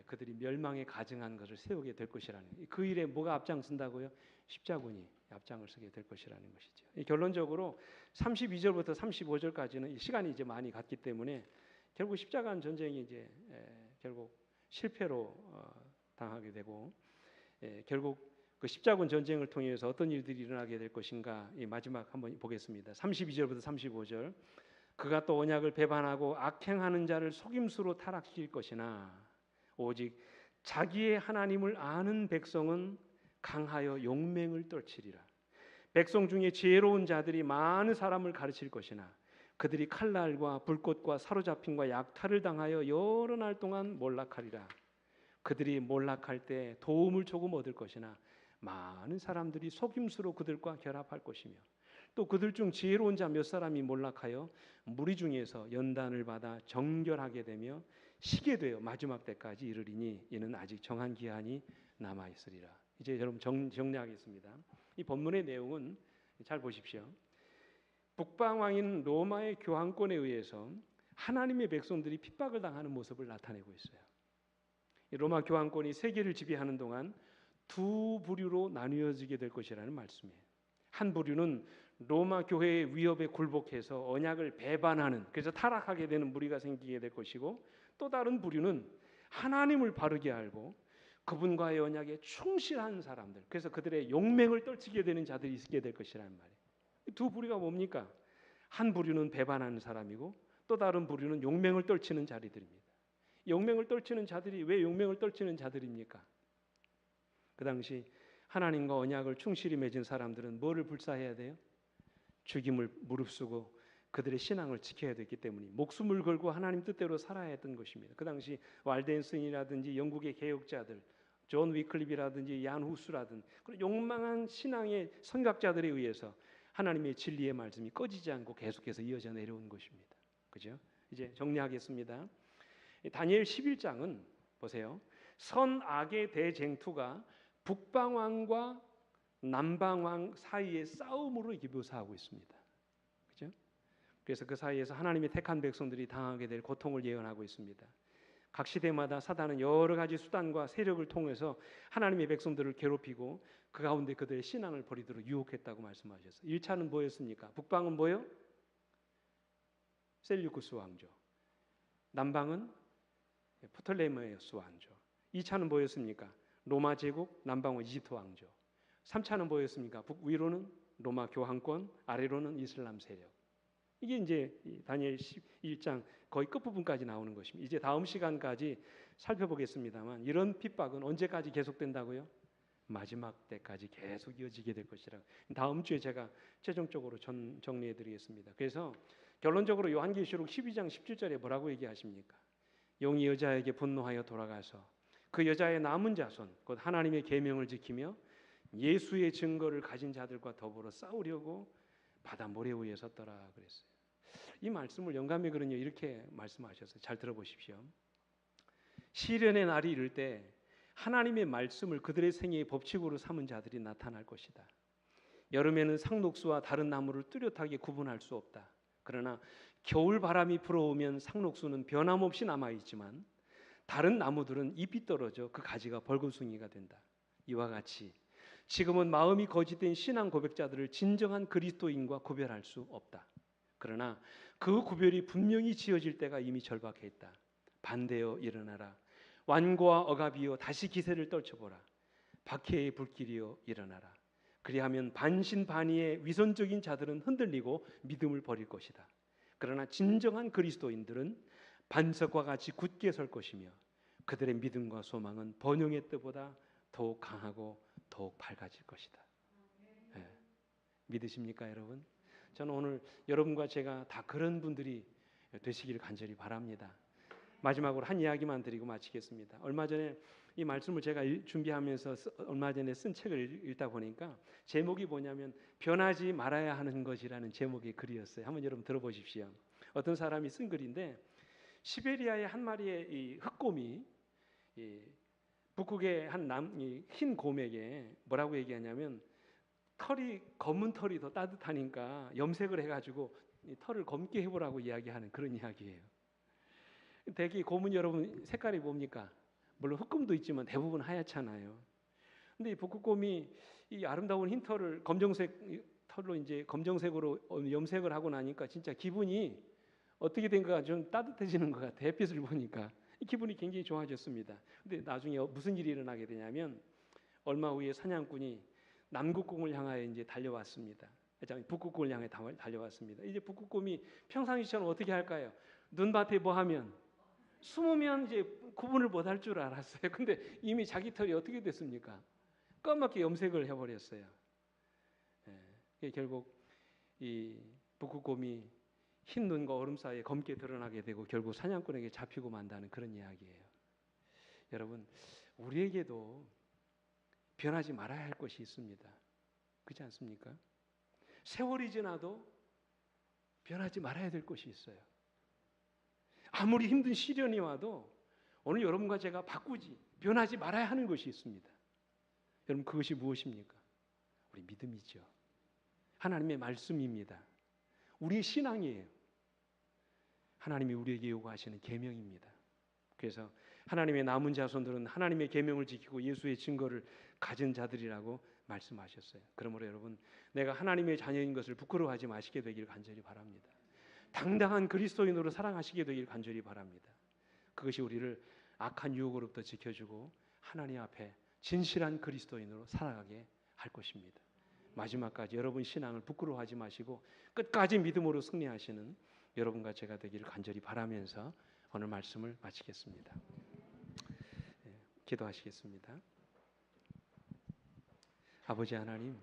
그들이 멸망에 가증한 것을 세우게 될 것이라는 그 일에 뭐가 앞장선다고요? 십자군이 앞장을 서게 될 것이라는 것이죠. 결론적으로 32절부터 35절까지는 시간이 이제 많이 갔기 때문에 결국 십자군 전쟁이 이제 결국 실패로 당하게 되고 결국 그 십자군 전쟁을 통해서 어떤 일들이 일어나게 될 것인가 이 마지막 한번 보겠습니다. 32절부터 35절 그가 또 언약을 배반하고 악행하는 자를 속임수로 타락시킬 것이나 오직 자기의 하나님을 아는 백성은 강하여 용맹을 떨치리라. 백성 중에 지혜로운 자들이 많은 사람을 가르칠 것이나 그들이 칼날과 불꽃과 사로잡힘과 약탈을 당하여 여러 날 동안 몰락하리라. 그들이 몰락할 때 도움을 조금 얻을 것이나 많은 사람들이 속임수로 그들과 결합할 것이며 또 그들 중 지혜로운 자 몇 사람이 몰락하여 무리 중에서 연단을 받아 정결하게 되며 시게 되어 마지막 때까지 이르리니 이는 아직 정한 기한이 남아 있으리라. 이제 여러분 정리하겠습니다. 이 본문의 내용은 잘 보십시오. 북방왕인 로마의 교황권에 의해서 하나님의 백성들이 핍박을 당하는 모습을 나타내고 있어요. 로마 교황권이 세계를 지배하는 동안 두 부류로 나뉘어지게 될 것이라는 말씀이에요. 한 부류는 로마 교회의 위협에 굴복해서 언약을 배반하는 그래서 타락하게 되는 무리가 생기게 될 것이고 또 다른 부류는 하나님을 바르게 알고 그분과의 언약에 충실한 사람들 그래서 그들의 용맹을 떨치게 되는 자들이 있게 될 것이라는 말이에요. 두 부류가 뭡니까? 한 부류는 배반하는 사람이고 또 다른 부류는 용맹을 떨치는 자들입니다. 용맹을 떨치는 자들이 왜 용맹을 떨치는 자들입니까? 그 당시 하나님과 언약을 충실히 맺은 사람들은 뭐를 불사해야 돼요? 죽임을 무릅쓰고 그들의 신앙을 지켜야 됐기 때문에 목숨을 걸고 하나님 뜻대로 살아야 했던 것입니다. 그 당시 왈덴슨이라든지 영국의 개혁자들 존 위클립이라든지 얀 후스라든지 그런 욕망한 신앙의 선각자들에 의해서 하나님의 진리의 말씀이 꺼지지 않고 계속해서 이어져 내려온 것입니다. 그죠? 이제 정리하겠습니다. 다니엘 11장은 보세요. 선악의 대쟁투가 북방왕과 남방왕 사이의 싸움으로 이렇게 묘사하고 있습니다. 그죠? 그래서 그 사이에서 하나님의 택한 백성들이 당하게 될 고통을 예언하고 있습니다. 각 시대마다 사단은 여러 가지 수단과 세력을 통해서 하나님의 백성들을 괴롭히고 그 가운데 그들의 신앙을 버리도록 유혹했다고 말씀하셨어요. 1차는 뭐였습니까? 북방은 뭐요? 셀류쿠스 왕조. 남방은 프톨레메우스 왕조. 2차는 뭐였습니까? 로마 제국, 남방은 이집트 왕조. 3차는 뭐였습니까? 북위로는 로마 교황권, 아래로는 이슬람 세력. 이게 이제 이 다니엘 11장 거의 끝부분까지 나오는 것입니다. 이제 다음 시간까지 살펴보겠습니다만 이런 핍박은 언제까지 계속된다고요? 마지막 때까지 계속 이어지게 될 것이라. 다음 주에 제가 최종적으로 정리해 드리겠습니다. 그래서 결론적으로 요한계시록 12장 17절에 뭐라고 얘기하십니까? 용이 여자에게 분노하여 돌아가서 그 여자의 남은 자손 곧 하나님의 계명을 지키며 예수의 증거를 가진 자들과 더불어 싸우려고 바다 모래 위에 섰더라 그랬어요. 이 말씀을 영감의 그는요 이렇게 말씀하셨어요. 잘 들어보십시오. 시련의 날이 이를 때 하나님의 말씀을 그들의 생애의 법칙으로 삼은 자들이 나타날 것이다. 여름에는 상록수와 다른 나무를 뚜렷하게 구분할 수 없다. 그러나 겨울 바람이 불어오면 상록수는 변함없이 남아있지만 다른 나무들은 잎이 떨어져 그 가지가 벌거숭이가 된다. 이와 같이 지금은 마음이 거짓된 신앙 고백자들을 진정한 그리스도인과 구별할 수 없다. 그러나 그 구별이 분명히 지어질 때가 이미 절박해 있다. 반대여 일어나라. 완고와 억압이여 다시 기세를 떨쳐보라. 박해의 불길이여 일어나라. 그리하면 반신반의의 위선적인 자들은 흔들리고 믿음을 버릴 것이다. 그러나 진정한 그리스도인들은 반석과 같이 굳게 설 것이며 그들의 믿음과 소망은 번영의 때보다 더욱 강하고 더욱 밝아질 것이다. 네. 믿으십니까 여러분? 저는 오늘 여러분과 제가 다 그런 분들이 되시기를 간절히 바랍니다. 마지막으로 한 이야기만 드리고 마치겠습니다. 얼마 전에 이 말씀을 제가 준비하면서 얼마 전에 쓴 책을 읽다 보니까 제목이 뭐냐면 변하지 말아야 하는 것이라는 제목의 글이었어요. 한번 여러분 들어보십시오. 어떤 사람이 쓴 글인데 시베리아의 한 마리의 이 흑곰이 북극의 한 흰 곰에게 뭐라고 얘기하냐면 털이 검은 털이 더 따뜻하니까 염색을 해가지고 이 털을 검게 해보라고 이야기하는 그런 이야기예요. 대개 곰은 여러분 색깔이 뭡니까? 물론 흑곰도 있지만 대부분 하얗잖아요. 근데 이 북극곰이 이 아름다운 흰 털을 검정색 털로 이제 검정색으로 염색을 하고 나니까 진짜 기분이 어떻게 된가 좀 따뜻해지는 것 같아요. 햇빛을 보니까 기분이 굉장히 좋아졌습니다. 근데 나중에 무슨 일이 일어나게 되냐면 얼마 후에 사냥꾼이 남극곰을 향하여 이제 달려왔습니다. 북극곰을 향해 달려왔습니다. 이제 북극곰이 평상시처럼 어떻게 할까요? 눈밭에 뭐 하면 숨으면 이제 구분을 못 할 줄 알았어요. 근데 이미 자기 털이 어떻게 됐습니까? 까맣게 염색을 해버렸어요. 결국 이 북극곰이 흰 눈과 얼음 사이에 검게 드러나게 되고 결국 사냥꾼에게 잡히고 만다는 그런 이야기예요. 여러분, 우리에게도 변하지 말아야 할 것이 있습니다. 그렇지 않습니까? 세월이 지나도 변하지 말아야 될 것이 있어요. 아무리 힘든 시련이 와도 오늘 여러분과 제가 바꾸지, 변하지 말아야 하는 것이 있습니다. 여러분 그것이 무엇입니까? 우리 믿음이죠. 하나님의 말씀입니다. 우리의 신앙이에요. 하나님이 우리에게 요구하시는 계명입니다. 그래서 하나님의 남은 자손들은 하나님의 계명을 지키고 예수의 증거를 가진 자들이라고 말씀하셨어요. 그러므로 여러분 내가 하나님의 자녀인 것을 부끄러워하지 마시게 되길 간절히 바랍니다. 당당한 그리스도인으로 살아가시게 되길 간절히 바랍니다. 그것이 우리를 악한 유혹으로부터 지켜주고 하나님 앞에 진실한 그리스도인으로 살아가게 할 것입니다. 마지막까지 여러분 신앙을 부끄러워하지 마시고 끝까지 믿음으로 승리하시는 여러분과 제가 되기를 간절히 바라면서 오늘 말씀을 마치겠습니다. 기도하시겠습니다. 아버지 하나님,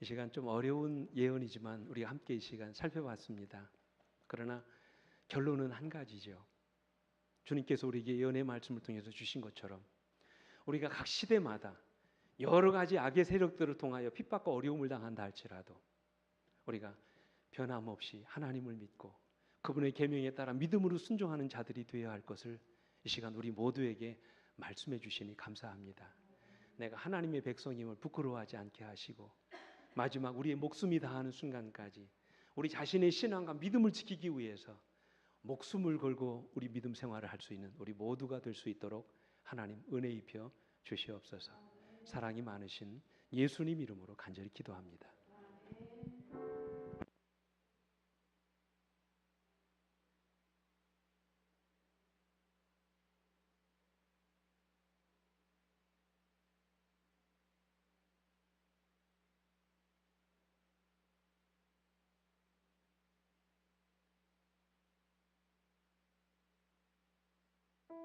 이 시간 좀 어려운 예언이지만 우리가 함께 이 시간 살펴봤습니다. 그러나 결론은 한 가지죠. 주님께서 우리에게 예언의 말씀을 통해서 주신 것처럼 우리가 각 시대마다 여러 가지 악의 세력들을 통하여 핍박과 어려움을 당한다 할지라도 우리가 변함없이 하나님을 믿고 그분의 계명에 따라 믿음으로 순종하는 자들이 되어야 할 것을 이 시간 우리 모두에게 말씀해 주시니 감사합니다. 내가 하나님의 백성임을 부끄러워하지 않게 하시고 마지막 우리의 목숨이 다하는 순간까지 우리 자신의 신앙과 믿음을 지키기 위해서 목숨을 걸고 우리 믿음 생활을 할 수 있는 우리 모두가 될 수 있도록 하나님 은혜 입혀 주시옵소서. 사랑이 많으신 예수님 이름으로 간절히 기도합니다.